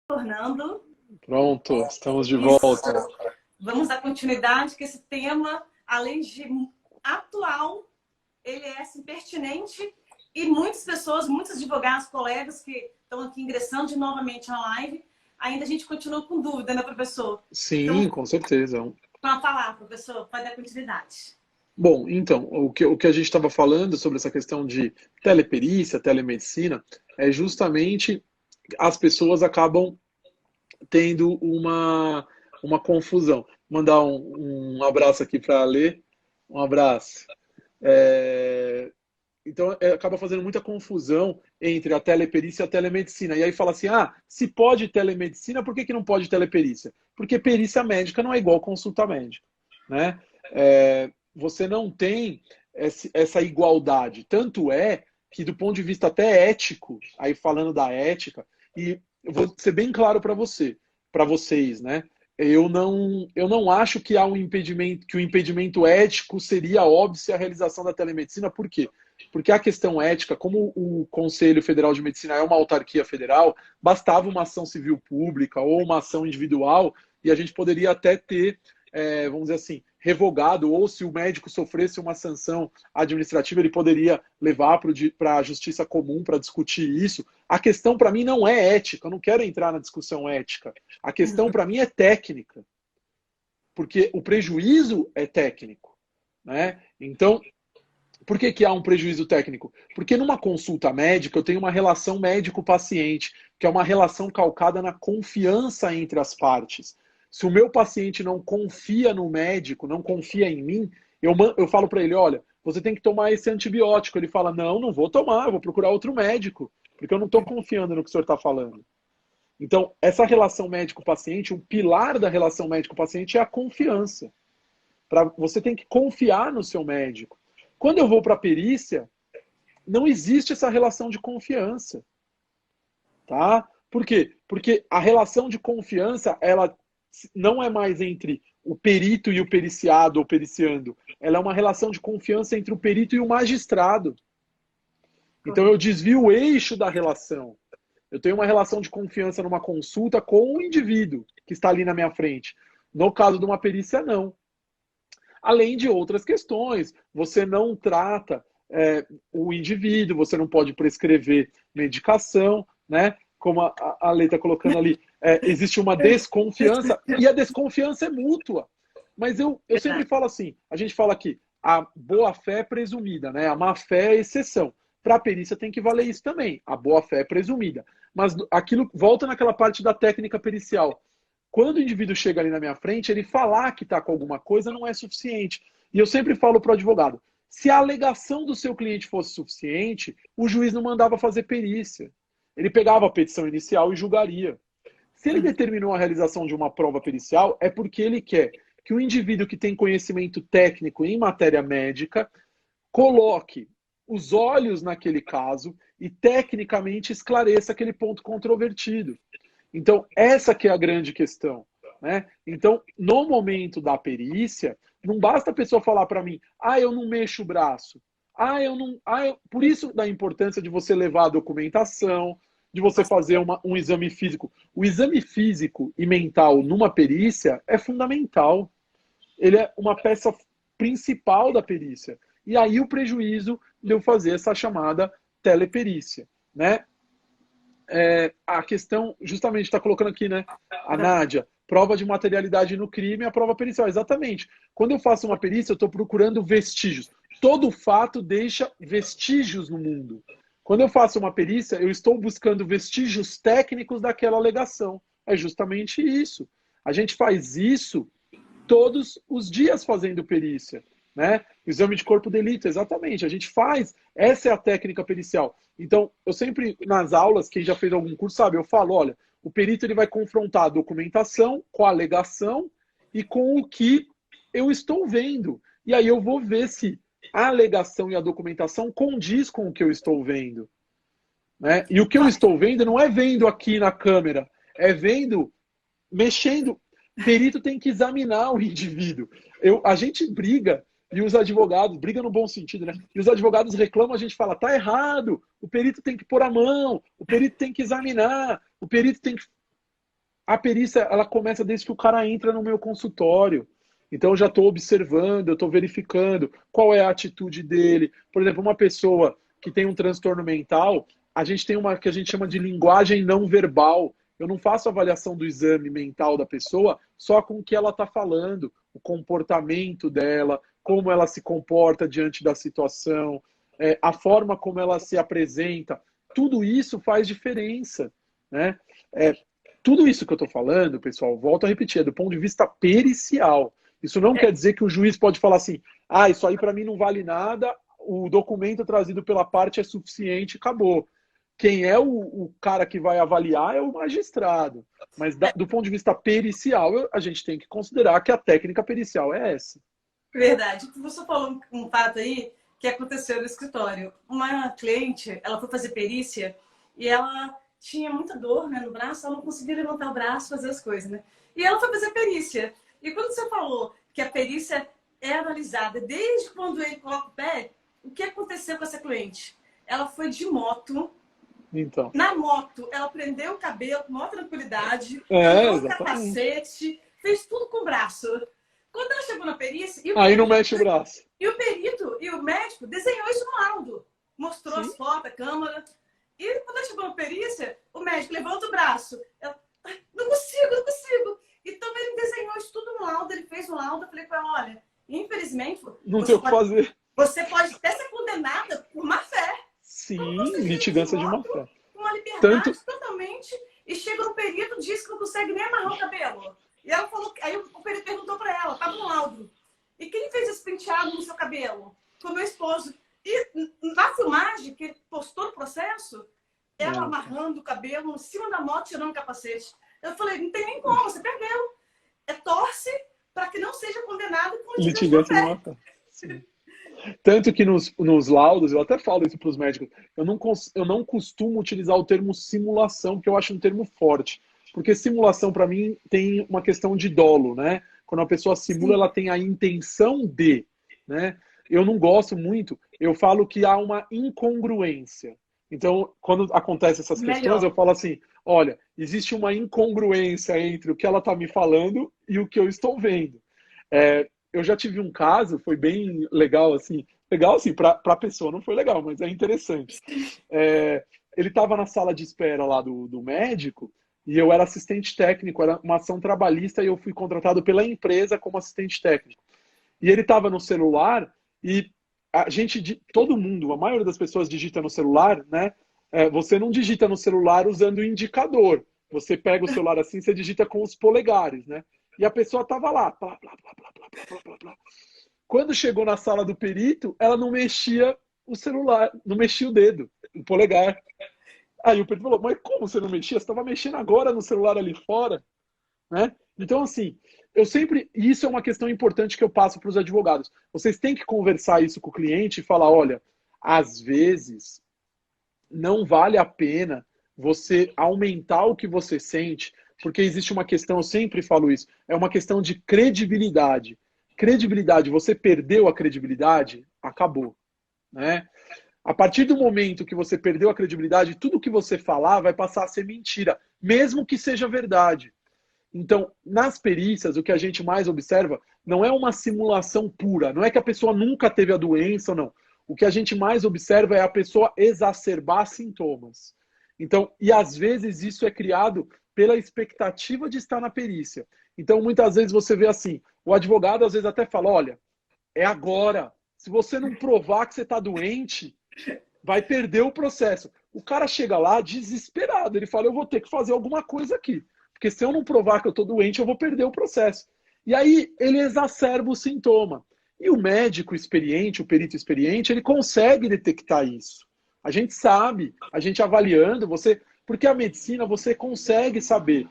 Tornando. Pronto, estamos de Isso. volta. Vamos dar continuidade, que esse tema, além de atual, ele é assim, pertinente e muitas pessoas, muitos advogados, colegas que estão aqui ingressando de novamente na live, ainda a gente continua com dúvida, né, professor? Sim, Então, com certeza. com a palavra, professor, pode dar continuidade. Bom, então, o que a gente estava falando sobre essa questão de teleperícia, telemedicina, é justamente as pessoas acabam tendo uma confusão. Mandar um abraço aqui para a Lê. Um abraço. Então, acaba fazendo muita confusão entre a teleperícia e a telemedicina. E aí fala assim, se pode telemedicina, por que não pode teleperícia? Porque perícia médica não é igual consulta médica, né? Você não tem essa igualdade. Tanto é que, do ponto de vista até ético, aí falando da ética, e eu vou ser bem claro para vocês, né? Eu não acho que há um impedimento, que o impedimento ético seria óbvio a realização da telemedicina. Por quê? Porque a questão ética, como o Conselho Federal de Medicina é uma autarquia federal, bastava uma ação civil pública ou uma ação individual e a gente poderia até ter, vamos dizer assim, revogado, ou se o médico sofresse uma sanção administrativa, ele poderia levar para a justiça comum para discutir isso. A questão para mim não é ética, eu não quero entrar na discussão ética. A questão para mim é técnica, porque o prejuízo é técnico, né? Então, por que há um prejuízo técnico? Porque numa consulta médica eu tenho uma relação médico-paciente, que é uma relação calcada na confiança entre as partes. Se o meu paciente não confia no médico, não confia em mim, eu falo para ele, olha, você tem que tomar esse antibiótico. Ele fala, não vou tomar, vou procurar outro médico, porque eu não estou confiando no que o senhor está falando. Então, essa relação médico-paciente, o pilar da relação médico-paciente é a confiança. Você tem que confiar no seu médico. Quando eu vou para a perícia, não existe essa relação de confiança. Tá? Por quê? Porque a relação de confiança, ela não é mais entre o perito e o periciado ou periciando. Ela é uma relação de confiança entre o perito e o magistrado. Então eu desvio o eixo da relação. Eu tenho uma relação de confiança numa consulta com o indivíduo que está ali na minha frente. No caso de uma perícia, não. Além de outras questões, você não trata o indivíduo, você não pode prescrever medicação, né? Como a Lei está colocando ali, existe uma desconfiança, e a desconfiança é mútua. Mas eu sempre falo assim, a gente fala aqui, a boa-fé é presumida, né? A má-fé é exceção. Para a perícia tem que valer isso também, a boa-fé é presumida. Mas aquilo volta naquela parte da técnica pericial. Quando o indivíduo chega ali na minha frente, ele falar que está com alguma coisa não é suficiente. E eu sempre falo para o advogado, se a alegação do seu cliente fosse suficiente, o juiz não mandava fazer perícia. Ele pegava a petição inicial e julgaria. Se ele determinou a realização de uma prova pericial, é porque ele quer que o indivíduo que tem conhecimento técnico em matéria médica coloque os olhos naquele caso e tecnicamente esclareça aquele ponto controvertido. Então, essa que é a grande questão. Né? Então, no momento da perícia, não basta a pessoa falar para mim, eu não mexo o braço. Eu não. Por isso da importância de você levar a documentação, de você fazer um exame físico. O exame físico e mental numa perícia é fundamental. Ele é uma peça principal da perícia. E aí o prejuízo de eu fazer essa chamada teleperícia. Né? A questão, justamente, está colocando aqui, né? A Nádia, prova de materialidade no crime e a prova pericial. Exatamente. Quando eu faço uma perícia, eu estou procurando vestígios. Todo fato deixa vestígios no mundo. Quando eu faço uma perícia, eu estou buscando vestígios técnicos daquela alegação. É justamente isso. A gente faz isso todos os dias fazendo perícia. Né? Exame de corpo de delito, exatamente. A gente faz, essa é a técnica pericial. Então, eu sempre, nas aulas, quem já fez algum curso sabe, eu falo, olha, o perito ele vai confrontar a documentação com a alegação e com o que eu estou vendo. E aí eu vou ver se a alegação e a documentação condiz com o que eu estou vendo. Né? E o que eu estou vendo não é vendo aqui na câmera, é vendo, mexendo. Perito tem que examinar o indivíduo. A gente briga, e os advogados, briga no bom sentido, né? E os advogados reclamam, a gente fala, tá errado, o perito tem que pôr a mão, o perito tem que examinar, o perito tem que... a perícia, ela começa desde que o cara entra no meu consultório. Então, eu já estou observando, eu estou verificando qual é a atitude dele. Por exemplo, uma pessoa que tem um transtorno mental, a gente tem uma que a gente chama de linguagem não verbal. Eu não faço avaliação do exame mental da pessoa só com o que ela está falando, o comportamento dela, como ela se comporta diante da situação, a forma como ela se apresenta. Tudo isso faz diferença, né? Tudo isso que eu estou falando, pessoal, volto a repetir, é do ponto de vista pericial. Isso não quer dizer que o juiz pode falar assim, isso aí para mim não vale nada, o documento trazido pela parte é suficiente, acabou. Quem é o cara que vai avaliar é o magistrado. Mas do ponto de vista pericial, a gente tem que considerar que a técnica pericial é essa. Verdade. Você falou um fato aí que aconteceu no escritório. Uma cliente, ela foi fazer perícia e ela tinha muita dor, né, no braço, ela não conseguia levantar o braço, fazer as coisas, né? E ela foi fazer perícia. E quando você falou que a perícia é analisada desde quando ele coloca o pé, o que aconteceu com essa cliente? Ela foi de moto. Então. Na moto, ela prendeu o cabelo com maior tranquilidade, tirou o capacete, fez tudo com o braço. Quando ela chegou na perícia... Aí não mexe o braço. E o perito e o médico desenhou isso no laudo. Mostrou as fotos, a câmera. E quando ela chegou na perícia, o médico levanta o braço. Ela, não consigo, não consigo. Então ele desenhou isso tudo no laudo, ele fez o laudo. Eu falei com ela, olha, infelizmente... Não tem o que fazer. Você pode até ser condenada por má fé. Sim, litigância de má fé. Uma liberdade totalmente. E chega no perito, diz que não consegue nem amarrar o cabelo. E ela falou, aí o perito perguntou pra ela, tava no laudo. E quem fez esse penteado no seu cabelo? Foi meu esposo. E na filmagem que ele postou no processo, ela amarrando o cabelo em cima da moto, tirando o capacete. Eu falei, não tem nem como, você perdeu. Torce para que não seja condenado com litigância de má fé. Sim. Tanto que nos laudos, eu até falo isso para os médicos, eu não costumo utilizar o termo simulação, que eu acho um termo forte. Porque simulação, para mim, tem uma questão de dolo, né? Quando a pessoa simula, ela tem a intenção de, né? Eu não gosto muito, eu falo que há uma incongruência. Então, quando acontecem essas questões, eu falo assim, olha, existe uma incongruência entre o que ela está me falando e o que eu estou vendo. Eu já tive um caso, foi bem legal assim para a pessoa, não foi legal, mas é interessante. Ele estava na sala de espera lá do médico e eu era assistente técnico, era uma ação trabalhista e eu fui contratado pela empresa como assistente técnico. E ele estava no celular e todo mundo, a maioria das pessoas digita no celular, né? Você não digita no celular usando o indicador. Você pega o celular assim, você digita com os polegares, né? E a pessoa estava lá. Blá, blá, blá, blá, blá, blá, blá, blá. Quando chegou na sala do perito, ela não mexia o celular, não mexia o dedo, o polegar. Aí o perito falou, mas como você não mexia? Você estava mexendo agora no celular ali fora, né? Então, assim, isso é uma questão importante que eu passo para os advogados. Vocês têm que conversar isso com o cliente e falar, olha, às vezes não vale a pena você aumentar o que você sente, porque existe uma questão, eu sempre falo isso, é uma questão de credibilidade. Credibilidade, você perdeu a credibilidade, acabou, né? A partir do momento que você perdeu a credibilidade, tudo que você falar vai passar a ser mentira, mesmo que seja verdade. Então, nas perícias, o que a gente mais observa não é uma simulação pura, não é que a pessoa nunca teve a doença ou não. O que a gente mais observa é a pessoa exacerbar sintomas. Então, e às vezes isso é criado pela expectativa de estar na perícia. Então, muitas vezes você vê assim, o advogado às vezes até fala, olha, é agora. Se você não provar que você está doente, vai perder o processo. O cara chega lá desesperado, ele fala, eu vou ter que fazer alguma coisa aqui. Porque se eu não provar que eu estou doente, eu vou perder o processo. E aí ele exacerba o sintoma. E o médico experiente, o perito experiente, ele consegue detectar isso. A gente sabe, a gente avaliando, porque a medicina você consegue saber.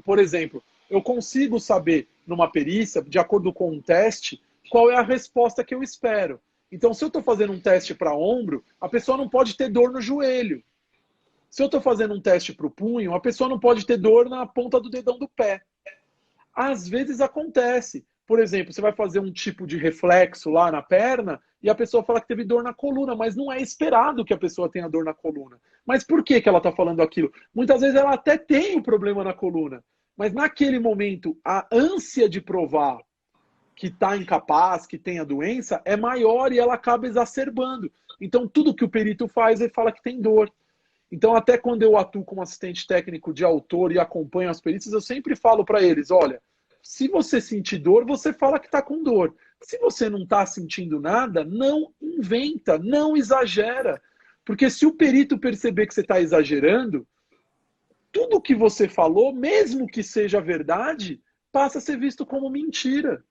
Por exemplo, eu consigo saber numa perícia, de acordo com um teste, qual é a resposta que eu espero. Então, se eu estou fazendo um teste para ombro, a pessoa não pode ter dor no joelho. Se eu estou fazendo um teste para o punho, a pessoa não pode ter dor na ponta do dedão do pé. Às vezes acontece, por exemplo, você vai fazer um tipo de reflexo lá na perna e a pessoa fala que teve dor na coluna, mas não é esperado que a pessoa tenha dor na coluna. Mas por que ela está falando aquilo? Muitas vezes ela até tem um problema na coluna, mas naquele momento a ânsia de provar que está incapaz, que tem a doença, é maior e ela acaba exacerbando. Então, tudo que o perito faz, ele fala que tem dor. Então, até quando eu atuo como assistente técnico de autor e acompanho as perícias, eu sempre falo para eles, olha, se você sentir dor, você fala que está com dor. Se você não está sentindo nada, não inventa, não exagera. Porque se o perito perceber que você está exagerando, tudo que você falou, mesmo que seja verdade, passa a ser visto como mentira.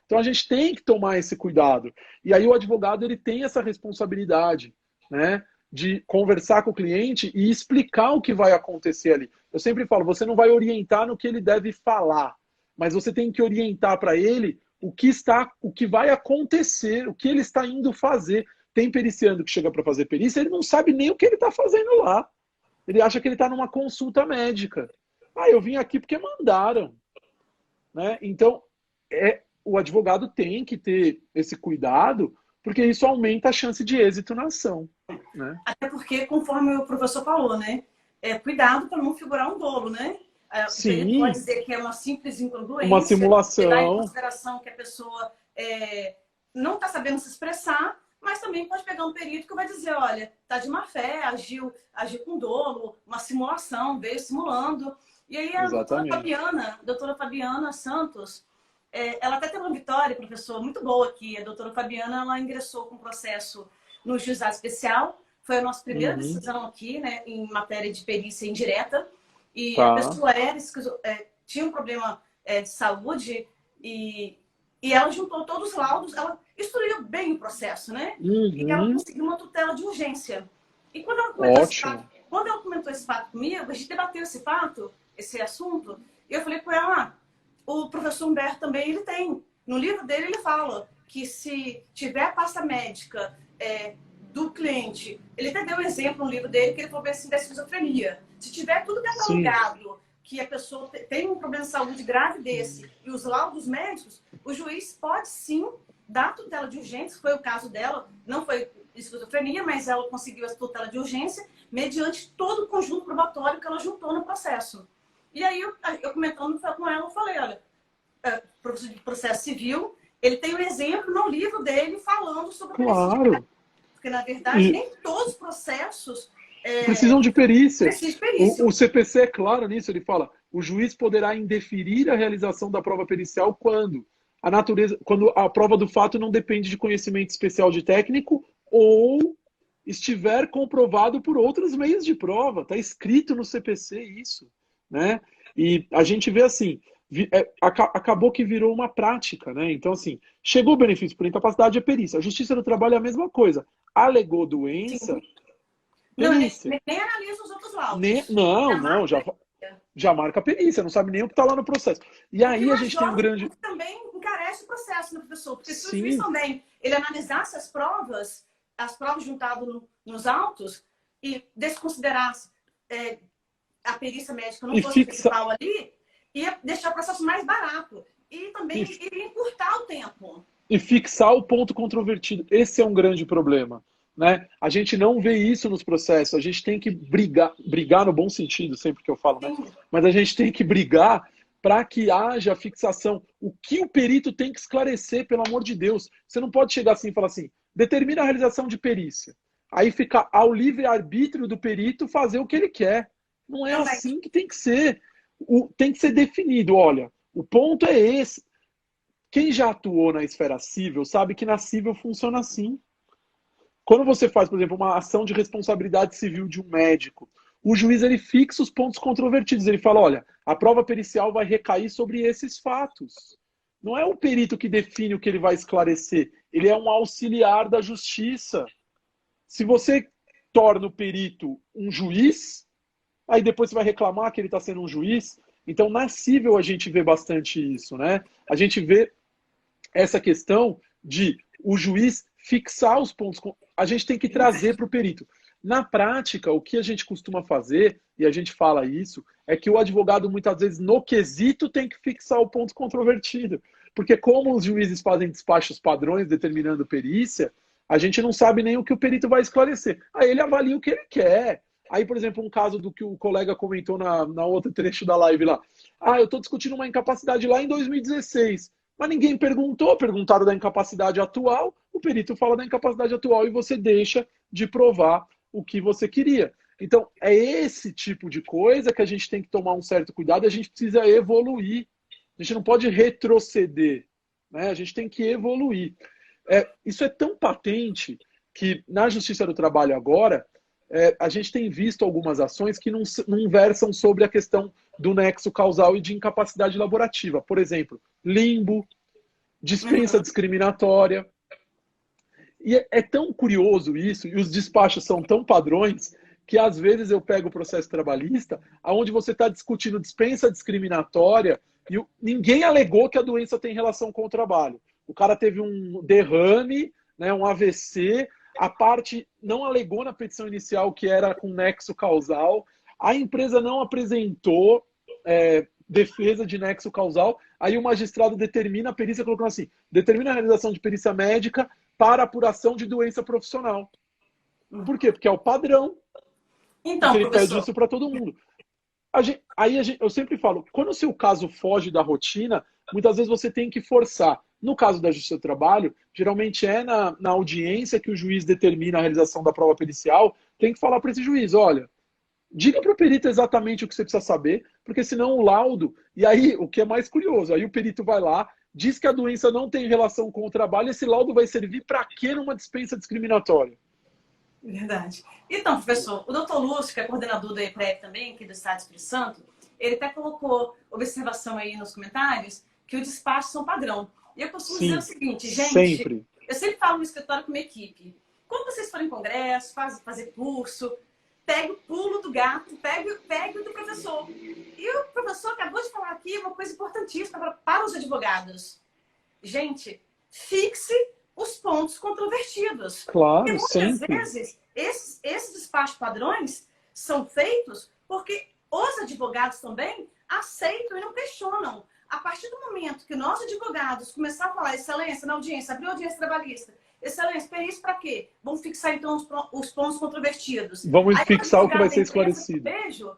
Então a gente tem que tomar esse cuidado. E aí o advogado ele tem essa responsabilidade, né, de conversar com o cliente e explicar o que vai acontecer ali. Eu sempre falo, você não vai orientar no que ele deve falar, mas você tem que orientar para ele o que vai acontecer, o que ele está indo fazer. Tem periciando que chega para fazer perícia, ele não sabe nem o que ele está fazendo lá. Ele acha que ele está numa consulta médica. Ah, eu vim aqui porque mandaram, né? Então, o advogado tem que ter esse cuidado, porque isso aumenta a chance de êxito na ação, né? Até porque, conforme o professor falou, né? Cuidado para não figurar um dolo, né? Ele pode dizer que é uma simples incongruência, uma simulação, levar em consideração que a pessoa não está sabendo se expressar, mas também pode pegar um perito que vai dizer, olha, está de má fé, agiu com dolo, uma simulação, veio simulando. E aí a doutora Fabiana Santos, ela até teve uma vitória, professor, muito boa aqui. A doutora Fabiana, ela ingressou com processo no juizado especial, foi a nossa primeira decisão aqui, né, em matéria de perícia indireta. E a pessoa tinha um problema de saúde e ela juntou todos os laudos, ela instruiu bem o processo, né? E ela conseguiu uma tutela de urgência. E quando ela comentou esse fato comigo, a gente debateu esse assunto, e eu falei com ela, o professor Humberto também, ele tem. No livro dele, ele fala que se tiver a pasta médica do cliente, ele até deu um exemplo no livro dele, que ele falou assim, da esquizofrenia. Se tiver tudo catalogado, que a pessoa tem um problema de saúde grave desse, e os laudos médicos, o juiz pode sim dar tutela de urgência, foi o caso dela, não foi esquizofrenia, mas ela conseguiu essa tutela de urgência mediante todo o conjunto probatório que ela juntou no processo. E aí, eu comentando com ela, eu falei, olha, professor de processo civil, ele tem um exemplo no livro dele falando sobre claro. Porque, na verdade, nem todos os processos precisam de perícia. Precisam de perícia. O CPC é claro nisso, ele fala, o juiz poderá indeferir a realização da prova pericial quando a prova do fato não depende de conhecimento especial de técnico ou estiver comprovado por outros meios de prova. Está escrito no CPC isso, né? E a gente vê assim, acabou que virou uma prática, né? Então, assim, chegou o benefício por incapacidade, é perícia. A Justiça do Trabalho é a mesma coisa. Alegou doença, perícia. Nem analisa os outros laudos. Não, já marca a perícia, não sabe nem o que está lá no processo. E aí a gente tem um grande... Também encarece o processo, né, professor? Porque se o juiz também ele analisasse as provas juntadas nos autos e desconsiderasse a perícia médica não fosse principal ali, ia deixar o processo mais barato. E também iria encurtar o tempo. E fixar o ponto controvertido. Esse é um grande problema, né? A gente não vê isso nos processos. A gente tem que brigar no bom sentido, sempre que eu falo, né? Mas a gente tem que brigar para que haja fixação. O que o perito tem que esclarecer, pelo amor de Deus. Você não pode chegar assim e falar assim, determina a realização de perícia. Aí fica ao livre-arbítrio do perito fazer o que ele quer. Não é assim que tem que ser. Tem que ser definido. Olha, o ponto é esse. Quem já atuou na esfera civil sabe que na civil funciona assim. Quando você faz, por exemplo, uma ação de responsabilidade civil de um médico, o juiz ele fixa os pontos controvertidos. Ele fala, olha, a prova pericial vai recair sobre esses fatos. Não é o perito que define o que ele vai esclarecer. Ele é um auxiliar da justiça. Se você torna o perito um juiz, aí depois você vai reclamar que ele está sendo um juiz. Então, na civil, a gente vê bastante isso, né? A gente vê essa questão de o juiz fixar os pontos. A gente tem que trazer para o perito. Na prática, o que a gente costuma fazer, e a gente fala isso, é que o advogado, muitas vezes, no quesito, tem que fixar o ponto controvertido. Porque como os juízes fazem despachos padrões determinando perícia, a gente não sabe nem o que o perito vai esclarecer. Aí ele avalia o que ele quer. Aí, por exemplo, um caso do que o colega comentou na outro trecho da live lá. Ah, eu estou discutindo uma incapacidade lá em 2016. Mas ninguém perguntou, perguntaram da incapacidade atual, o perito fala da incapacidade atual e você deixa de provar o que você queria. Então, é esse tipo de coisa que a gente tem que tomar um certo cuidado e a gente precisa evoluir. A gente não pode retroceder, né? A gente tem que evoluir. Isso é tão patente que na Justiça do Trabalho agora, a gente tem visto algumas ações que não versam sobre a questão do nexo causal e de incapacidade laborativa. Por exemplo, limbo, dispensa discriminatória. E é tão curioso isso, e os despachos são tão padrões, que às vezes eu pego o processo trabalhista, onde você está discutindo dispensa discriminatória, e ninguém alegou que a doença tem relação com o trabalho. O cara teve um derrame, né, um AVC, a parte não alegou na petição inicial que era com nexo causal, a empresa não apresentou defesa de nexo causal, aí o magistrado determina a perícia, colocando assim, determina a realização de perícia médica para apuração de doença profissional. Por quê? Porque é o padrão. Então, ele professor... pede isso para todo mundo. Eu sempre falo, quando o seu caso foge da rotina, muitas vezes você tem que forçar. No caso da Justiça do Trabalho, geralmente é na audiência que o juiz determina a realização da prova pericial, tem que falar para esse juiz, olha, diga para o perito exatamente o que você precisa saber, porque senão o laudo... E aí, o que é mais curioso, aí o perito vai lá, diz que a doença não tem relação com o trabalho, esse laudo vai servir para quê numa dispensa discriminatória? Verdade. Então, professor, o doutor Lúcio, que é coordenador da EPREP também, aqui do Estado do Espírito Santo, ele até colocou observação aí nos comentários que os despachos são padrão. E eu costumo dizer o seguinte, gente, sempre. Eu sempre falo no escritório com minha equipe, quando vocês forem em congresso, fazer curso, pegue o pulo do gato, pegue o do professor. E o professor acabou de falar aqui uma coisa importantíssima para os advogados. Gente, fixe os pontos controvertidos. Claro, porque muitas sempre. vezes esses despachos padrões são feitos porque os advogados também aceitam e não questionam. A partir do momento que nós advogados começarem a falar excelência na audiência, abriu audiência trabalhista, excelência, perícia para quê? Vamos fixar então os pontos controvertidos. Vamos Aí, fixar o que vai ser esclarecido. Vejo,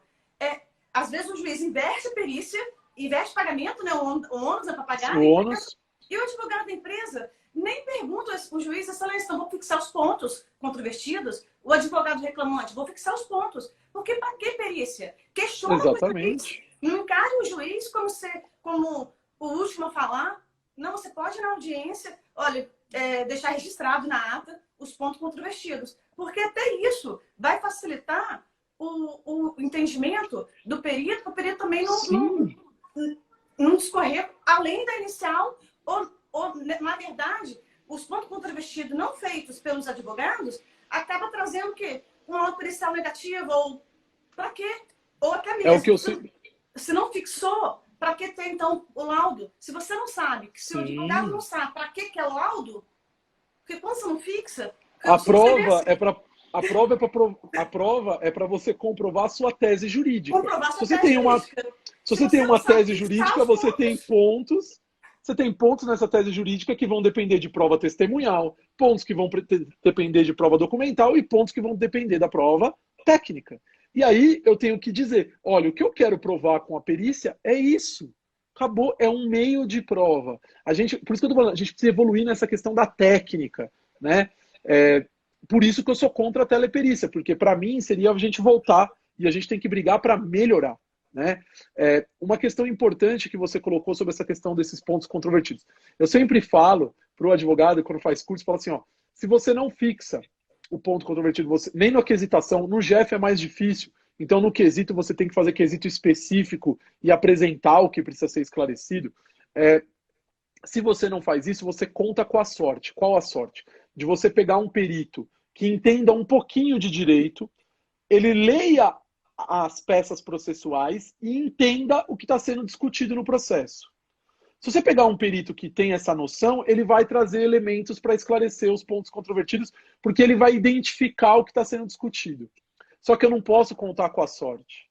às vezes o juiz inverte a perícia, inverte pagamento, né, o ônus é para pagar. O ônus. E o advogado da empresa nem pergunta ao juiz, excelência, então vou fixar os pontos controvertidos. O advogado reclamante, vou fixar os pontos. Porque para que perícia? Questiona Exatamente. o juiz. Não encare o juiz como o último a falar. Não, você pode ir na audiência, olha, deixar registrado na ata os pontos controvertidos. Porque até isso vai facilitar o entendimento do perito, para o perito também não discorrer além da inicial, ou, na verdade, os pontos controvertidos não feitos pelos advogados acaba trazendo o quê? Um laudo pericial negativo, ou para quê? Ou até mesmo, o que eu sempre... se não fixou, para que ter, então, o laudo? Se você não sabe, se o advogado não sabe para que é o laudo, porque quando você não fixa... A prova é para você comprovar a sua tese jurídica. Se você tem uma tese jurídica, você tem pontos. Você tem pontos nessa tese jurídica que vão depender de prova testemunhal, pontos que vão depender de prova documental e pontos que vão depender da prova técnica. E aí eu tenho que dizer, olha, o que eu quero provar com a perícia é isso. Acabou, é um meio de prova. Por isso que eu estou falando, a gente precisa evoluir nessa questão da técnica, né? Por isso que eu sou contra a teleperícia, porque para mim seria a gente voltar e a gente tem que brigar para melhorar. Né? Uma questão importante que você colocou sobre essa questão desses pontos controvertidos. Eu sempre falo para o advogado, quando faz curso, falo assim, ó, se você não fixa o ponto controvertido, nem na quesitação, no GEF é mais difícil, então no quesito você tem que fazer quesito específico e apresentar o que precisa ser esclarecido. Se você não faz isso, você conta com a sorte. Qual a sorte? De você pegar um perito que entenda um pouquinho de direito, ele leia as peças processuais e entenda o que está sendo discutido no processo. Se você pegar um perito que tem essa noção, ele vai trazer elementos para esclarecer os pontos controvertidos, porque ele vai identificar o que está sendo discutido. Só que eu não posso contar com a sorte.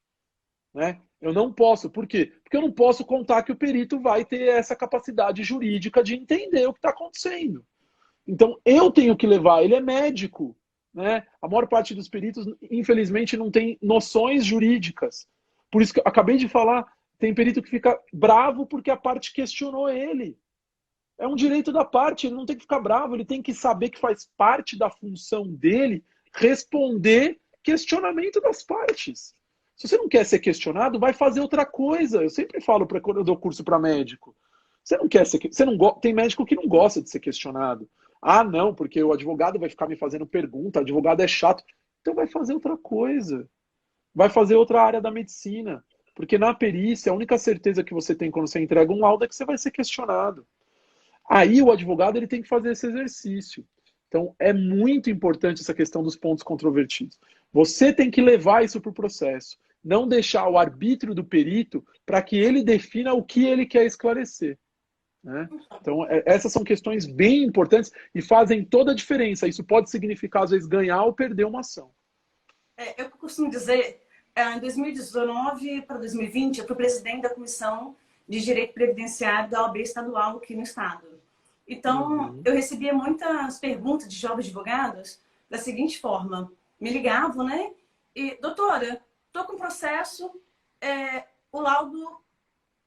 né? Eu não posso. Por quê? Porque eu não posso contar que o perito vai ter essa capacidade jurídica de entender o que está acontecendo. Então, eu tenho que levar. Ele é médico, né? A maior parte dos peritos, infelizmente, não tem noções jurídicas. Por isso que eu acabei de falar, tem perito que fica bravo porque a parte questionou ele. É um direito da parte, ele não tem que ficar bravo, ele tem que saber que faz parte da função dele responder questionamento das partes. Se você não quer ser questionado, vai fazer outra coisa. Eu sempre falo para quando eu dou curso para médico. Você não quer ser, você não tem médico que não gosta de ser questionado. Ah, não, porque o advogado vai ficar me fazendo pergunta, o advogado é chato. Então vai fazer outra coisa. Vai fazer outra área da medicina. Porque na perícia, a única certeza que você tem quando você entrega um laudo é que você vai ser questionado. Aí o advogado ele tem que fazer esse exercício. Então é muito importante essa questão dos pontos controvertidos. Você tem que levar isso para o processo. Não deixar o arbítrio do perito para que ele defina o que ele quer esclarecer. Né? Então, essas são questões bem importantes e fazem toda a diferença. Isso pode significar, às vezes, ganhar ou perder uma ação. Eu costumo dizer, em 2019 para 2020, eu fui presidente da Comissão de Direito Previdenciário da OAB estadual aqui no estado. Então, eu recebia muitas perguntas de jovens advogados da seguinte forma. Me ligavam, né? E, doutora, estou com processo, o laudo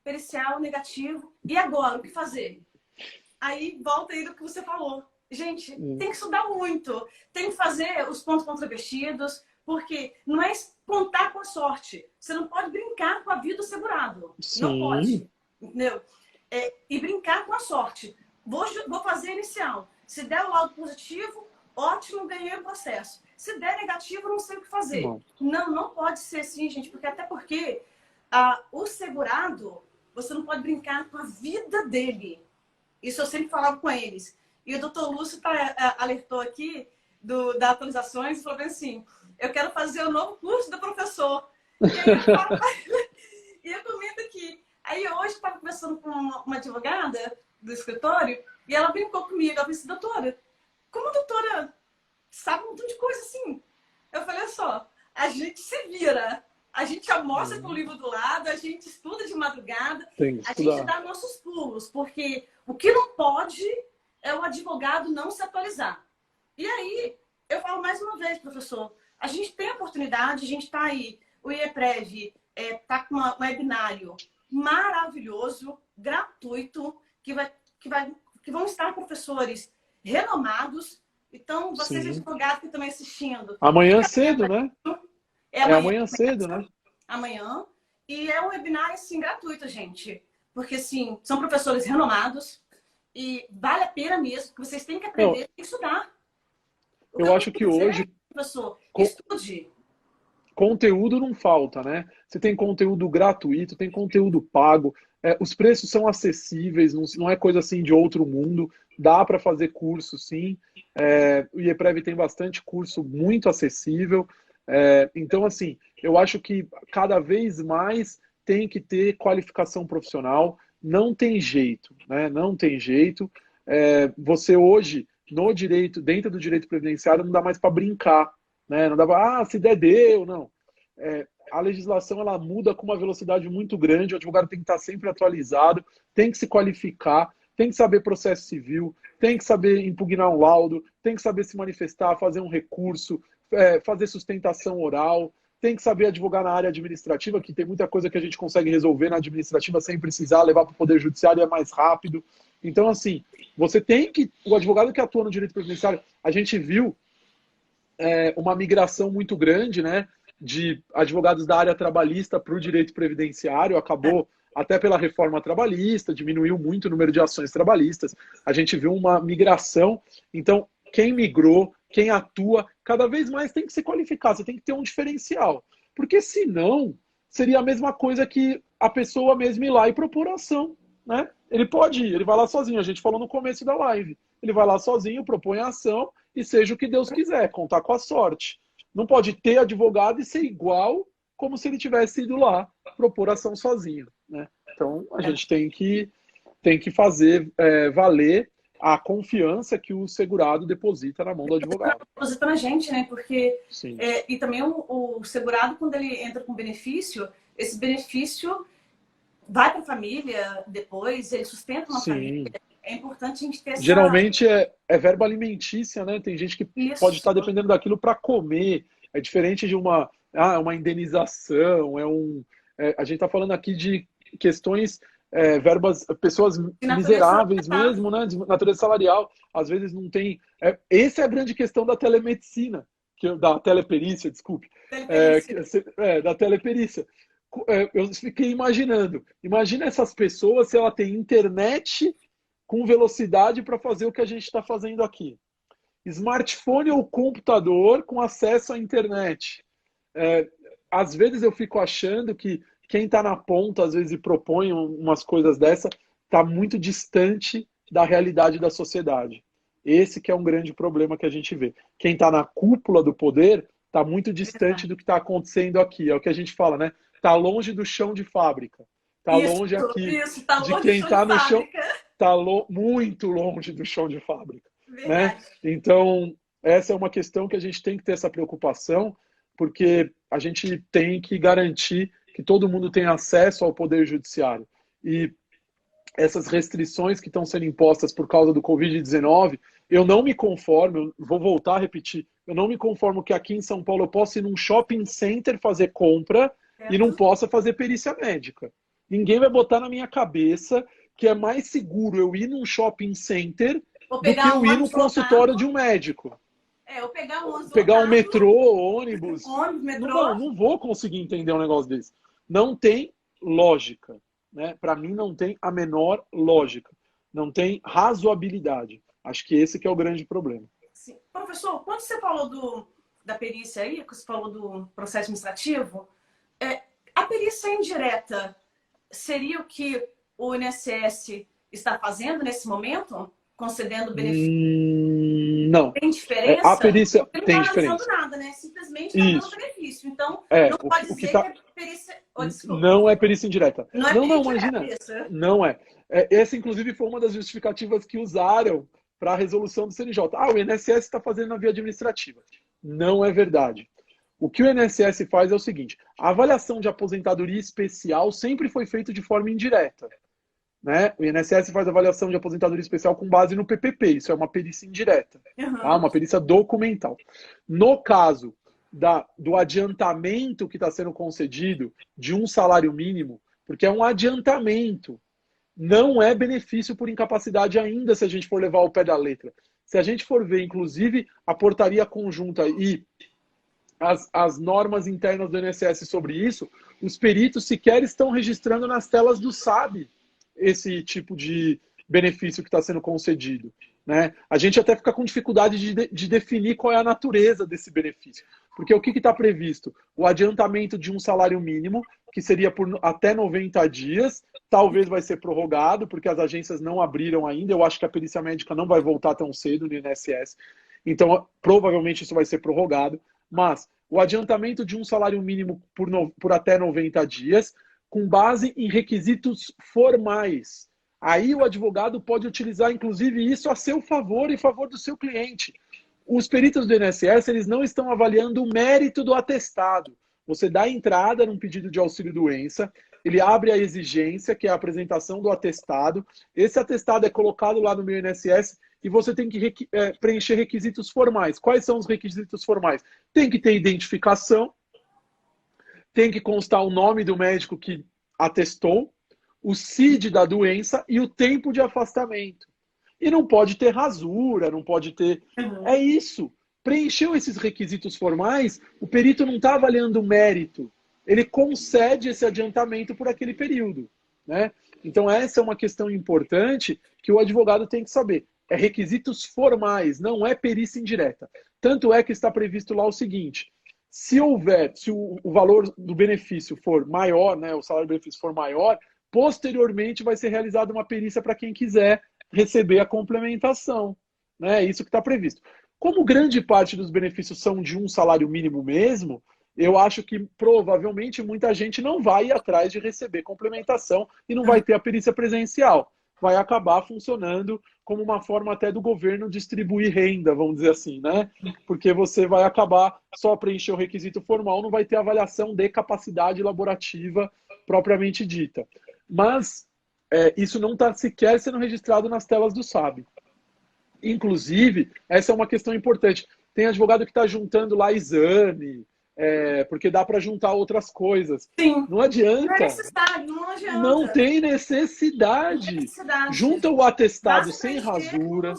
pericial negativo, e agora, o que fazer? Aí, volta aí do que você falou. Gente, tem que estudar muito, tem que fazer os pontos controvertidos, porque não é contar com a sorte. Você não pode brincar com a vida do segurado. Sim. Não pode. Entendeu? E brincar com a sorte. Vou fazer inicial. Se der o laudo positivo, ótimo, ganhei o processo. Se der negativo, não sei o que fazer. Bom. Não pode ser assim, gente, porque até porque o segurado, você não pode brincar com a vida dele. Isso eu sempre falava com eles. E o doutor Lúcio alertou aqui das atualizações e falou assim, eu quero fazer o novo curso do professor. E aí eu falo, e eu comento aqui. Aí hoje eu estava conversando com uma advogada do escritório e ela brincou comigo. Ela disse, doutora, como a doutora sabe um montão de coisa assim? Eu falei, olha só, a gente se vira. A gente almoça com o livro do lado, a gente estuda de madrugada, a gente dá nossos pulos, porque o que não pode é o advogado não se atualizar. E aí, eu falo mais uma vez, professor, a gente tem a oportunidade, a gente está aí, o IEPREV está com um webinário maravilhoso, gratuito, que vão estar professores renomados. Então, vocês advogados que estão assistindo. Amanhã cedo, né? Amanhã cedo, né? Amanhã. E é um webinar, assim, gratuito, gente. Porque, assim, são professores renomados e vale a pena mesmo, porque vocês têm que aprender, têm que estudar. Eu acho que hoje... Professor, estude. Conteúdo não falta, né? Você tem conteúdo gratuito, tem conteúdo pago, os preços são acessíveis, não é coisa assim de outro mundo, dá para fazer curso, sim. O IEPREV tem bastante curso muito acessível. Então, assim, eu acho que cada vez mais tem que ter qualificação profissional, não tem jeito, né? Não tem jeito. Você hoje, no direito, dentro do direito previdenciário, não dá mais para brincar, né? Não dá para, se der, deu, não. A legislação ela muda com uma velocidade muito grande, o advogado tem que estar sempre atualizado, tem que se qualificar, tem que saber processo civil, tem que saber impugnar um laudo, tem que saber se manifestar, fazer um recurso, fazer sustentação oral, tem que saber advogar na área administrativa, que tem muita coisa que a gente consegue resolver na administrativa sem precisar levar para o Poder Judiciário, é mais rápido. Então, assim, você tem que... O advogado que atua no direito previdenciário, a gente viu uma migração muito grande, né, de advogados da área trabalhista para o direito previdenciário, acabou até pela reforma trabalhista, diminuiu muito o número de ações trabalhistas, a gente viu uma migração. Então, quem migrou, quem atua, cada vez mais tem que se qualificar, você tem que ter um diferencial. Porque senão, seria a mesma coisa que a pessoa mesmo ir lá e propor ação, né? Ele pode ir, ele vai lá sozinho, a gente falou no começo da live. Ele vai lá sozinho, propõe a ação e seja o que Deus quiser, contar com a sorte. Não pode ter advogado e ser igual como se ele tivesse ido lá propor ação sozinho, né? Então, a gente tem que fazer valer a confiança que o segurado deposita na mão do advogado. Deposita na gente, né? Porque Sim. e também o segurado, quando ele entra com benefício, esse benefício vai para a família depois, ele sustenta uma Sim. família. É importante a gente ter essa... Geralmente é verba alimentícia, né? Tem gente que Isso. pode estar dependendo daquilo para comer. É diferente de uma indenização. A gente está falando aqui de questões, verbas, pessoas miseráveis mesmo, né? De natureza salarial. Às vezes não tem. Essa é a grande questão da telemedicina, da teleperícia, desculpe. Da teleperícia. Eu fiquei imaginando. Imagina essas pessoas se ela tem internet com velocidade para fazer o que a gente está fazendo aqui. Smartphone ou computador com acesso à internet. Às vezes eu fico achando que quem está na ponta, às vezes, e propõe umas coisas dessa, está muito distante da realidade da sociedade. Esse que é um grande problema que a gente vê. Quem está na cúpula do poder está muito distante do que está acontecendo aqui. É o que a gente fala, né? Está longe do chão de fábrica. Está longe aqui tá de longe quem está no chão. Fábrica. Está muito longe do chão de fábrica. Verdade. Né? Então, essa é uma questão que a gente tem que ter essa preocupação, porque a gente tem que garantir que todo mundo tenha acesso ao poder judiciário. E essas restrições que estão sendo impostas por causa do Covid-19, eu não me conformo, eu vou voltar a repetir, eu não me conformo que aqui em São Paulo eu possa ir num shopping center fazer compra e não possa fazer perícia médica. Ninguém vai botar na minha cabeça que é mais seguro eu ir num shopping center do que eu ir no consultório de um médico. Ou pegar um metrô, ônibus. Metrô. Não vou conseguir entender um negócio desse. Não tem lógica. Né? Para mim não tem a menor lógica. Não tem razoabilidade. Acho que esse que é o grande problema. Sim. Professor, quando você falou da perícia aí, que você falou do processo administrativo, a perícia indireta seria o que o INSS está fazendo nesse momento? Concedendo benefício? Não. Tem diferença? A perícia porque não tem está diferença. nada, né? Simplesmente está dando benefício. Então, não pode dizer que é perícia... Não é perícia indireta. Não é não, perícia imagina. Isso. Não é. Essa, inclusive, foi uma das justificativas que usaram para a resolução do CNJ. O INSS está fazendo na via administrativa. Não é verdade. O que o INSS faz é o seguinte: a avaliação de aposentadoria especial sempre foi feita de forma indireta. Né? O INSS faz avaliação de aposentadoria especial com base no PPP. Isso é uma perícia indireta. Tá? Uma perícia documental. No caso do adiantamento que está sendo concedido de um salário mínimo, porque é um adiantamento, não é benefício por incapacidade ainda, se a gente for levar ao pé da letra. Se a gente for ver, inclusive, a portaria conjunta e as normas internas do INSS sobre isso, os peritos sequer estão registrando nas telas do SAB esse tipo de benefício que está sendo concedido. Né? A gente até fica com dificuldade de definir qual é a natureza desse benefício. Porque o que está previsto? O adiantamento de um salário mínimo, que seria por até 90 dias, talvez vai ser prorrogado, porque as agências não abriram ainda. Eu acho que a perícia médica não vai voltar tão cedo no INSS. Então, provavelmente isso vai ser prorrogado. Mas o adiantamento de um salário mínimo por até 90 dias, com base em requisitos formais. Aí o advogado pode utilizar, inclusive, isso a seu favor e favor do seu cliente. Os peritos do INSS, eles não estão avaliando o mérito do atestado. Você dá entrada num pedido de auxílio-doença, ele abre a exigência, que é a apresentação do atestado. Esse atestado é colocado lá no meu INSS e você tem que preencher requisitos formais. Quais são os requisitos formais? Tem que ter identificação, tem que constar o nome do médico que atestou, o CID da doença e o tempo de afastamento. E não pode ter rasura, não pode ter... É isso. Preencheu esses requisitos formais, o perito não está avaliando o mérito. Ele concede esse adiantamento por aquele período. Né? Então essa é uma questão importante que o advogado tem que saber. É requisitos formais, não é perícia indireta. Tanto é que está previsto lá o seguinte: se o valor do benefício for maior, né, o salário do benefício for maior, posteriormente vai ser realizada uma perícia para quem quiser receber a complementação. Né? É isso que está previsto. Como grande parte dos benefícios são de um salário mínimo mesmo, eu acho que provavelmente muita gente não vai ir atrás de receber complementação e não vai ter a perícia presencial. vai acabar funcionando como uma forma até do governo distribuir renda, vamos dizer assim, né? Porque você vai acabar só preencher o requisito formal, não vai ter avaliação de capacidade laborativa propriamente dita. Mas isso não está sequer sendo registrado nas telas do SAB. Inclusive, essa é uma questão importante. Tem advogado que está juntando lá exame, porque dá para juntar outras coisas. Sim. Não adianta. Não é necessário, não adianta. Não tem necessidade. Junta o atestado sem rasura,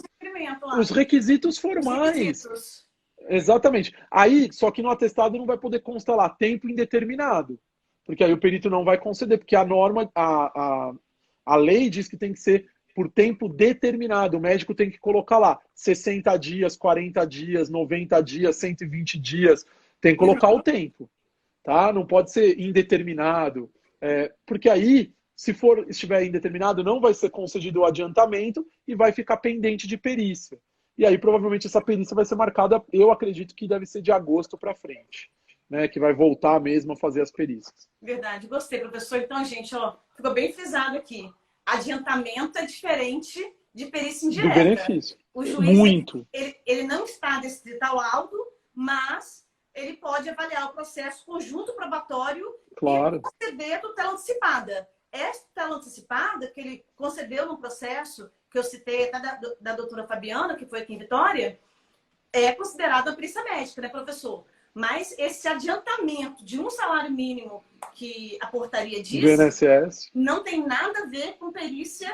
os requisitos formais. Requisitos. Exatamente. Aí, só que no atestado não vai poder constar lá tempo indeterminado. Porque aí o perito não vai conceder, porque a norma, a lei diz que tem que ser por tempo determinado. O médico tem que colocar lá 60 dias, 40 dias, 90 dias, 120 dias. Tem que colocar o tempo. Tá? Não pode ser indeterminado. Porque aí, se estiver indeterminado, não vai ser concedido o adiantamento e vai ficar pendente de perícia. E aí, provavelmente, essa perícia vai ser marcada, eu acredito que deve ser de agosto para frente. Né, que vai voltar mesmo a fazer as perícias. Verdade, gostei, professor. Então, gente, ficou bem frisado aqui. Adiantamento é diferente de perícia indireta. Do benefício. O juiz, muito. Ele não está decidindo ao laudo, mas ele pode avaliar o processo conjunto probatório claro. E conceder tutela antecipada. Essa tutela antecipada que ele concedeu no processo, que eu citei até da doutora Fabiana, que foi aqui em Vitória, é considerada uma perícia médica, né, professor? Mas esse adiantamento de um salário mínimo que a portaria diz, do INSS, não tem nada a ver com perícia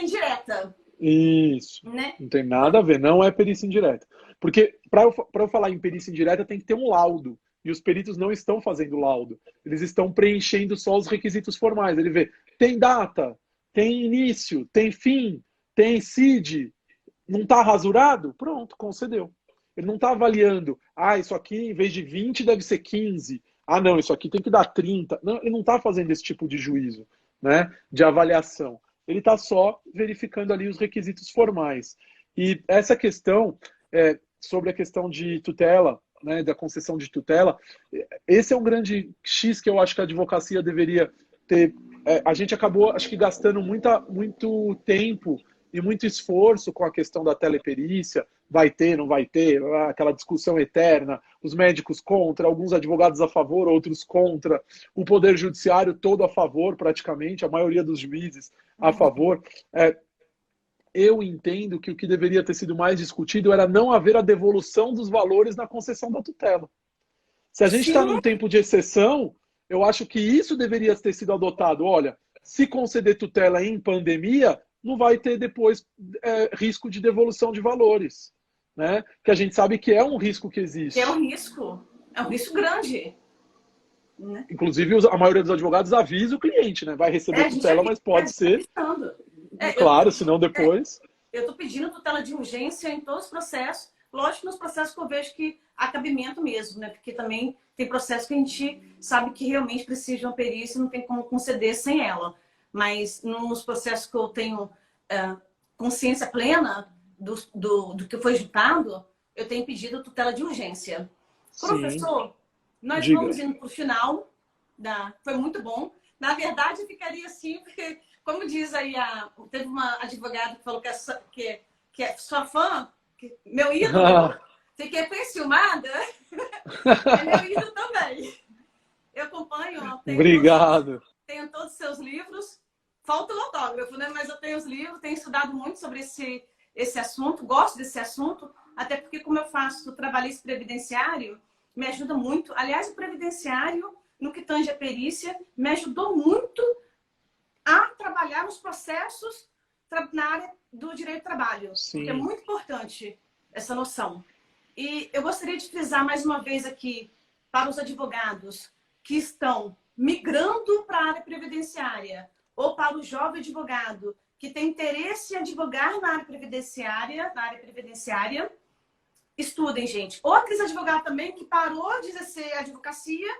indireta. Isso. Né? Não tem nada a ver, não é perícia indireta. Porque para eu falar em perícia indireta tem que ter um laudo. E os peritos não estão fazendo laudo. Eles estão preenchendo só os requisitos formais. Ele vê, tem data, tem início, tem fim, tem CID, não está rasurado? Pronto, concedeu. Ele não está avaliando, isso aqui em vez de 20 deve ser 15. Não, isso aqui tem que dar 30. Não, ele não está fazendo esse tipo de juízo, né, de avaliação. Ele está só verificando ali os requisitos formais. E essa questão, sobre a questão de tutela, né, da concessão de tutela, esse é um grande X que eu acho que a advocacia deveria ter. A gente acabou, acho que, gastando muito tempo e muito esforço com a questão da teleperícia, vai ter, não vai ter, aquela discussão eterna, os médicos contra, alguns advogados a favor, outros contra, o Poder Judiciário todo a favor, praticamente, a maioria dos juízes a favor. Eu entendo que o que deveria ter sido mais discutido era não haver a devolução dos valores na concessão da tutela. Se a gente está num tempo de exceção, eu acho que isso deveria ter sido adotado. Olha, se conceder tutela em pandemia, não vai ter depois risco de devolução de valores. Né? Que a gente sabe que é um risco que existe. É um risco grande. Né? Inclusive, a maioria dos advogados avisa o cliente, né? Vai receber tutela, mas pode ser. Claro, senão depois. Eu estou pedindo tutela de urgência em todos os processos. Lógico, nos processos que eu vejo que há cabimento mesmo, né? Porque também tem processos que a gente sabe que realmente precisa de uma perícia e não tem como conceder sem ela. Mas nos processos que eu tenho consciência plena do que foi julgado, eu tenho pedido tutela de urgência. Sim. Professor, nós vamos indo para o final. Foi muito bom. Na verdade, eu ficaria assim, porque, como diz aí, teve uma advogada que falou que é sua fã, meu ídolo, fiquei enciumada. É meu ídolo também. Eu acompanho. Obrigado. Tenho todos os seus livros. Falta o autógrafo, né? Mas eu tenho os livros, tenho estudado muito sobre esse assunto, gosto desse assunto, até porque, como eu faço trabalhista previdenciário, me ajuda muito. Aliás, o previdenciário, no que tange a perícia, me ajudou muito a trabalhar os processos na área do direito do trabalho. Sim. É muito importante essa noção. E eu gostaria de frisar mais uma vez aqui para os advogados que estão migrando para a área previdenciária ou para o jovem advogado que tem interesse em advogar na área previdenciária, estudem, gente. Ou aqueles advogados também que parou de exercer advocacia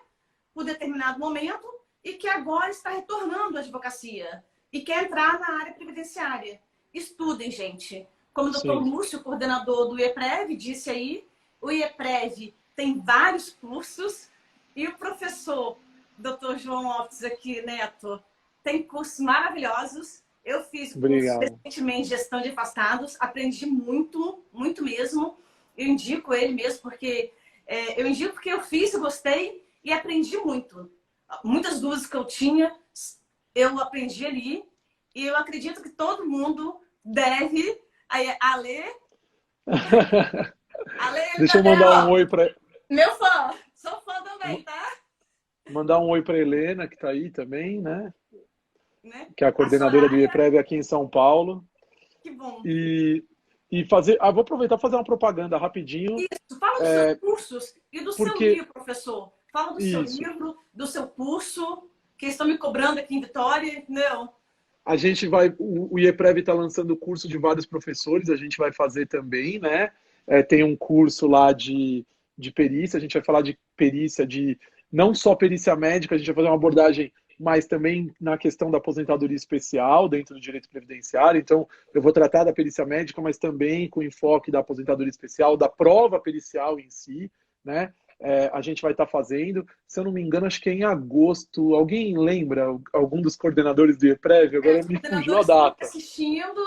por determinado momento e que agora está retornando à advocacia e quer entrar na área previdenciária. Estudem, gente. Como o doutor Lúcio, coordenador do IEPREV, disse aí, o IEPREV tem vários cursos e o professor, doutor João Lopes aqui, Neto, tem cursos maravilhosos. Eu fiz curso Obrigado. recentemente de gestão de afastados, aprendi muito, muito mesmo. Eu indico ele mesmo porque eu fiz, gostei e aprendi muito. Muitas dúvidas que eu tinha, eu aprendi ali. E eu acredito que todo mundo deve. Aí, Ale, ele Deixa tá eu dando, mandar um ó. oi para Meu fã, sou fã também, tá? mandar um oi para Helena, que está aí também, né? Né? Que é a A coordenadora do Soraya, IEPREV aqui em São Paulo. que bom. E, e fazer. Vou aproveitar e fazer uma propaganda rapidinho, Isso, fala dos seus cursos e do seu porque livro, professor. Fala do seu isso. livro, do seu curso, que estão me cobrando aqui em Vitória, entendeu? A gente vai. O IEPREV está lançando o curso de vários professores, a gente vai fazer também, né? Tem um curso lá de perícia, a gente vai falar de perícia, de não só perícia médica, a gente vai fazer uma abordagem, mas também na questão da aposentadoria especial dentro do direito previdenciário. Então, eu vou tratar da perícia médica, mas também com enfoque da aposentadoria especial, da prova pericial em si, né? A gente vai estar fazendo, se eu não me engano, acho que é em agosto. Alguém lembra algum dos coordenadores do IEPREV? Agora Os me fugiu a coordenadores estão data. assistindo.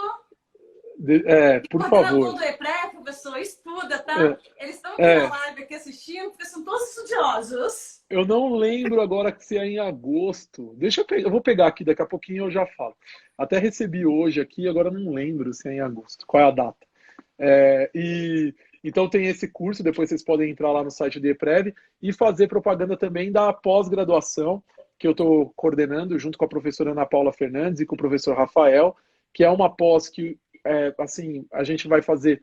E o Por coordenador favor. do EPRE, professor, estuda, tá? Eles estão aqui na É, live aqui assistindo, porque são todos estudiosos. eu não lembro agora se é em agosto. Deixa eu pegar, eu vou pegar aqui, daqui a pouquinho eu já falo. Até recebi hoje aqui, agora não lembro se é em agosto. Qual é a data? Então tem esse curso, depois vocês podem entrar lá no site do EPREV e fazer propaganda também da pós-graduação que eu estou coordenando junto com a professora Ana Paula Fernandes e com o professor Rafael, que é uma pós que assim a gente vai fazer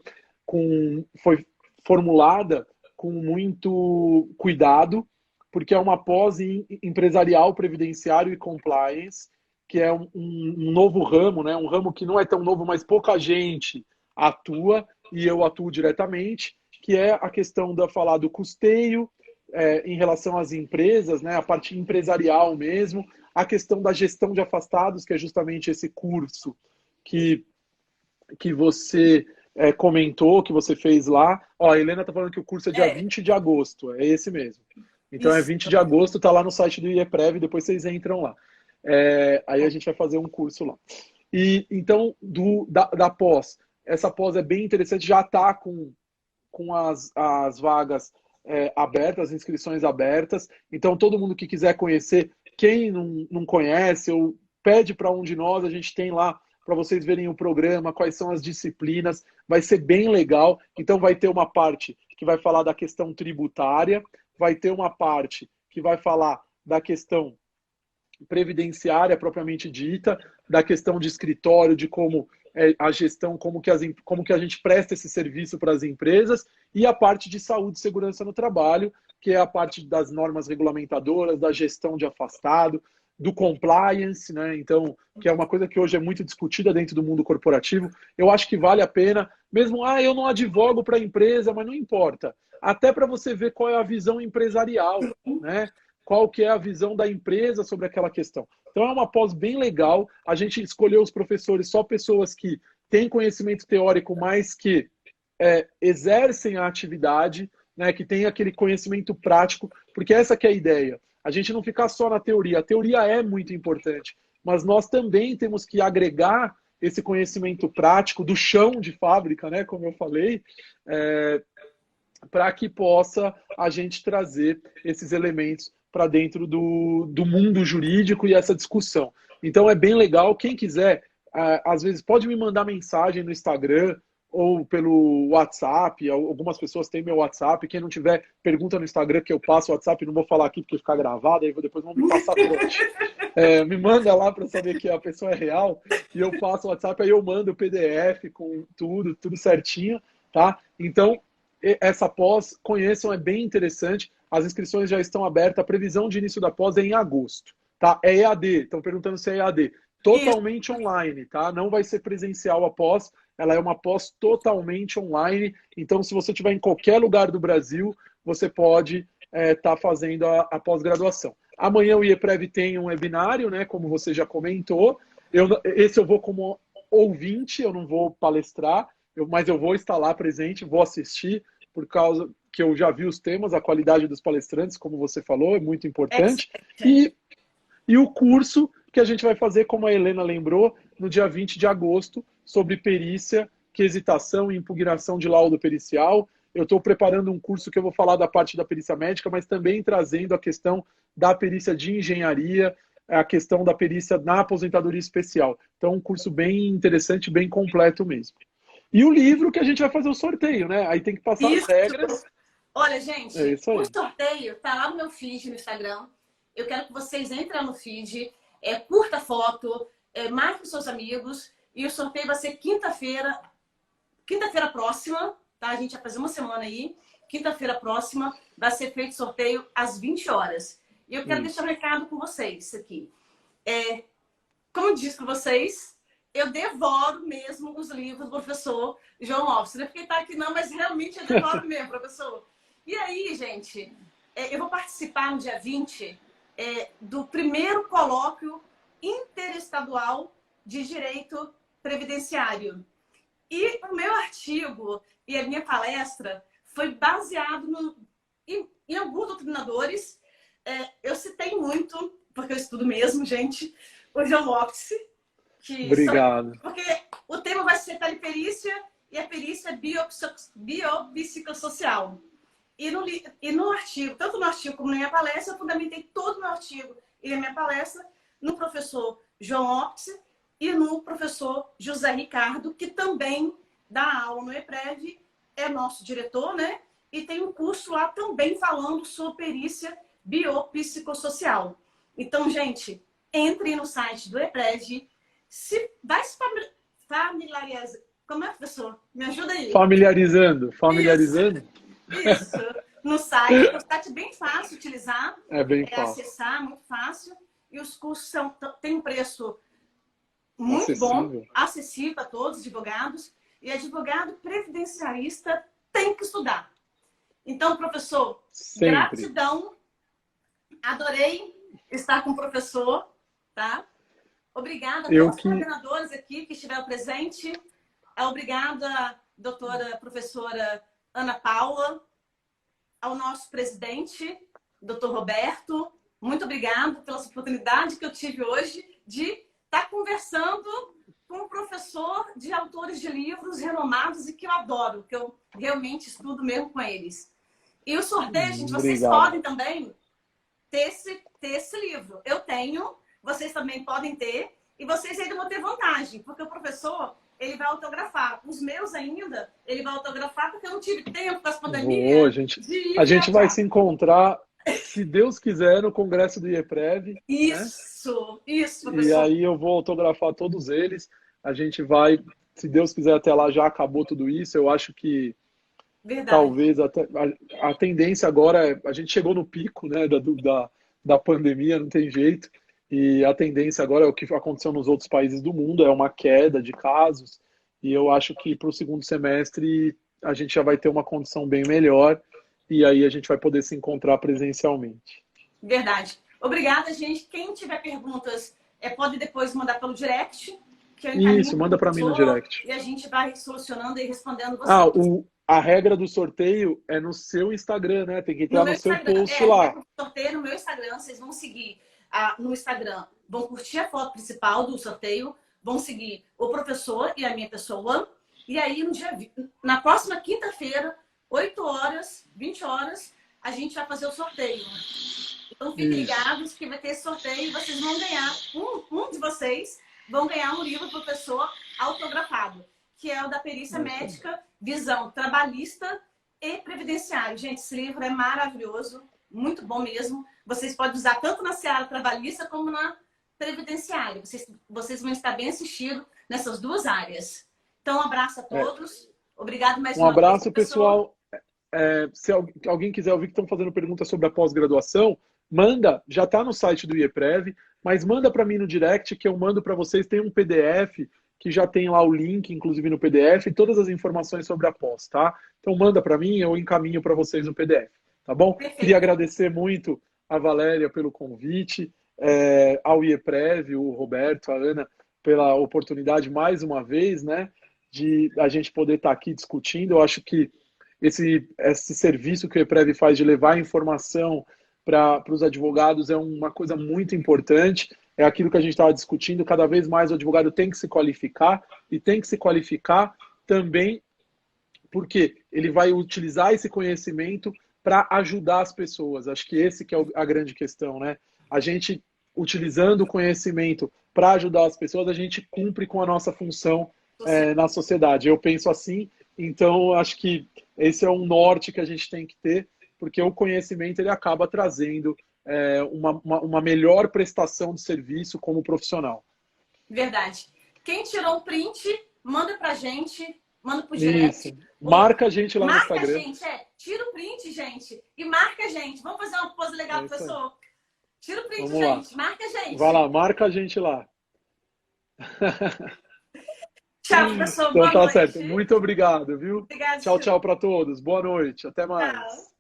foi formulada com muito cuidado, porque é uma pós em empresarial, previdenciário e compliance, que é um novo ramo, né? Um ramo que não é tão novo, mas pouca gente atua, e eu atuo diretamente, que é a questão da falar do custeio em relação às empresas, né, a parte empresarial mesmo, a questão da gestão de afastados, que é justamente esse curso que, que você comentou, que você fez lá. Ó, a Helena está falando que o curso é dia É, 20 de agosto, é esse mesmo. Então é isso. 20 de agosto, está lá no site do IEPREV, depois vocês entram lá. Aí a gente vai fazer um curso lá. E então, da pós, essa pós é bem interessante, já está com as vagas abertas, as inscrições abertas. Então, todo mundo que quiser conhecer, quem não conhece, ou pede para um de nós, a gente tem lá para vocês verem o programa, quais são as disciplinas, vai ser bem legal. Então, vai ter uma parte que vai falar da questão tributária, vai ter uma parte que vai falar da questão previdenciária propriamente dita, da questão de escritório, de como a gestão, como que a gente presta esse serviço para as empresas, e a parte de saúde e segurança no trabalho, que é a parte das normas regulamentadoras, da gestão de afastado, do compliance, né? Então, que é uma coisa que hoje é muito discutida dentro do mundo corporativo. Eu acho que vale a pena, mesmo, eu não advogo para a empresa, mas não importa. Até para você ver qual é a visão empresarial, né? Qual que é a visão da empresa sobre aquela questão. Então é uma pós bem legal. A gente escolheu os professores só pessoas que têm conhecimento teórico, mas que exercem a atividade, né, que têm aquele conhecimento prático, porque essa que é a ideia. A gente não ficar só na teoria. A teoria é muito importante, mas nós também temos que agregar esse conhecimento prático do chão de fábrica, né, como eu falei, para que possa a gente trazer esses elementos para dentro do mundo jurídico e essa discussão. Então é bem legal. Quem quiser, às vezes pode me mandar mensagem no Instagram ou pelo WhatsApp. Algumas pessoas têm meu WhatsApp. Quem não tiver, pergunta no Instagram que eu passo o WhatsApp. Não vou falar aqui porque ficar gravado, aí depois vão me passar trote. Me manda lá para saber que a pessoa é real e eu passo o WhatsApp, aí eu mando o PDF com tudo certinho, tá? Então, essa pós, conheçam, é bem interessante. As inscrições já estão abertas. A previsão de início da pós é em agosto, tá? É EAD. Estão perguntando se é EAD. Isso. Totalmente online, tá? Não vai ser presencial a pós. Ela é uma pós totalmente online. Então, se você estiver em qualquer lugar do Brasil, você pode estar fazendo a pós-graduação. Amanhã o IEPREV tem um webinário, né? Como você já comentou. Esse eu vou como ouvinte, eu não vou palestrar, mas eu vou estar lá presente, vou assistir, por causa que eu já vi os temas, a qualidade dos palestrantes, como você falou, é muito importante. E o curso que a gente vai fazer, como a Helena lembrou, no dia 20 de agosto, sobre perícia, quesitação e impugnação de laudo pericial. Eu estou preparando um curso que eu vou falar da parte da perícia médica, mas também trazendo a questão da perícia de engenharia, a questão da perícia na aposentadoria especial. Então, um curso bem interessante, bem completo mesmo. E o livro que a gente vai fazer o sorteio, né? Aí tem que passar as regras. Olha, gente, é isso aí. O sorteio tá lá no meu feed no Instagram. Eu quero que vocês entrem no feed, curta a foto, marque os seus amigos. E o sorteio vai ser quinta-feira próxima, tá? A gente vai fazer uma semana aí. Quinta-feira próxima vai ser feito sorteio às 20 horas. E eu quero deixar um recado com vocês aqui. Como eu disse para vocês, eu devoro mesmo os livros do professor João Lopes. Não é porque ele está aqui não, mas realmente eu devoro mesmo, professor. E aí, gente, eu vou participar no dia 20 do primeiro colóquio interestadual de direito previdenciário. E o meu artigo e a minha palestra foi baseado em alguns doutrinadores. Eu citei muito, porque eu estudo mesmo, gente, o João Lopes. Obrigado. Porque o tema vai ser teleperícia e a perícia biopsicossocial. E no artigo, tanto no artigo como na minha palestra, eu fundamentei todo o meu artigo e na minha palestra no professor João Lopes e no professor José Ricardo, que também dá aula no EPREV, é nosso diretor, né? E tem um curso lá também falando sobre perícia biopsicossocial. Então, gente, entre no site do EPREV, vai se familiarizar. Como é, professor? Me ajuda aí. Familiarizando. Isso. No site. O site é bem fácil de utilizar. É bem fácil. Acessar, muito fácil. E os cursos têm um preço muito bom, acessível a todos os advogados. E advogado previdenciarista tem que estudar. Então, professor, gratidão. Adorei estar com o professor, tá? Obrigada a todos os coordenadores aqui que estiveram presentes. Obrigada, doutora professora Ana Paula, ao nosso presidente, doutor Roberto. Muito obrigada pela oportunidade que eu tive hoje de estar conversando com um professor de autores de livros renomados e que eu adoro, que eu realmente estudo mesmo com eles. E o sorteio, gente, vocês podem também ter esse livro. Eu tenho, vocês também podem ter, e vocês ainda vão ter vantagem, porque o professor, ele vai autografar. Os meus ainda, ele vai autografar, porque eu não tive tempo com as pandemias. A gente vai se encontrar, se Deus quiser, no congresso do IEPREV. Isso, professor. E aí eu vou autografar todos eles. A gente vai, se Deus quiser, até lá já acabou tudo isso. Eu acho que talvez até a tendência agora a gente chegou no pico, né, da pandemia, não tem jeito. E a tendência agora é o que aconteceu nos outros países do mundo, é uma queda de casos. E eu acho que para o segundo semestre a gente já vai ter uma condição bem melhor e aí a gente vai poder se encontrar presencialmente. Verdade. Obrigada, gente. Quem tiver perguntas, pode depois mandar pelo direct. Isso, manda para mim no direct. E a gente vai solucionando e respondendo vocês. A regra do sorteio é no seu Instagram, né? Tem que entrar no seu post lá. O sorteio no meu Instagram, vocês vão seguir no Instagram, vão curtir a foto principal do sorteio, vão seguir o professor e a minha pessoa. E aí, na próxima quinta-feira, 8 horas, 20 horas, a gente vai fazer o sorteio. Então, fiquem ligados que vai ter esse sorteio e vocês vão ganhar, um de vocês vão ganhar um livro do professor autografado, que é o da perícia médica, visão trabalhista e previdenciária. Gente, esse livro é maravilhoso, muito bom mesmo. Vocês podem usar tanto na seara trabalhista como na previdenciária. Vocês vão estar bem assistidos nessas duas áreas. Então, um abraço a todos. Obrigado mais uma vez. Um abraço, pessoal. Se alguém quiser ouvir que estão fazendo pergunta sobre a pós-graduação, manda, já está no site do IEPREV, mas manda para mim no direct que eu mando para vocês. Tem um PDF que já tem lá o link, inclusive no PDF, e todas as informações sobre a pós, tá? Então manda para mim, eu encaminho para vocês no PDF, tá bom? Perfeito. Queria agradecer muito a Valéria pelo convite, ao IEPREV, o Roberto, a Ana, pela oportunidade mais uma vez, né, de a gente poder estar aqui discutindo. Eu acho que esse serviço que o IEPREV faz de levar informação para os advogados é uma coisa muito importante. é aquilo que a gente estava discutindo, cada vez mais o advogado tem que se qualificar, e tem que se qualificar também porque ele vai utilizar esse conhecimento para ajudar as pessoas. Acho que esse que é a grande questão, né? A gente, utilizando o conhecimento para ajudar as pessoas, a gente cumpre com a nossa função na sociedade. Eu penso assim, então acho que esse é um norte que a gente tem que ter, porque o conhecimento ele acaba trazendo uma melhor prestação de serviço como profissional. Verdade. Quem tirou um print, manda pra gente, manda pro Isso. direct. Marca a gente lá no Marca a Instagram. gente, tira o print, gente, e marca a gente. Vamos fazer uma pose legal, professor? Tira o print, Vamos gente, lá. marca a gente. Vai lá, marca a gente lá. Tchau, professor, então boa tá noite. certo. Muito obrigado, viu? Obrigada, tchau, tchau para todos. Boa noite. Até mais. Tchau.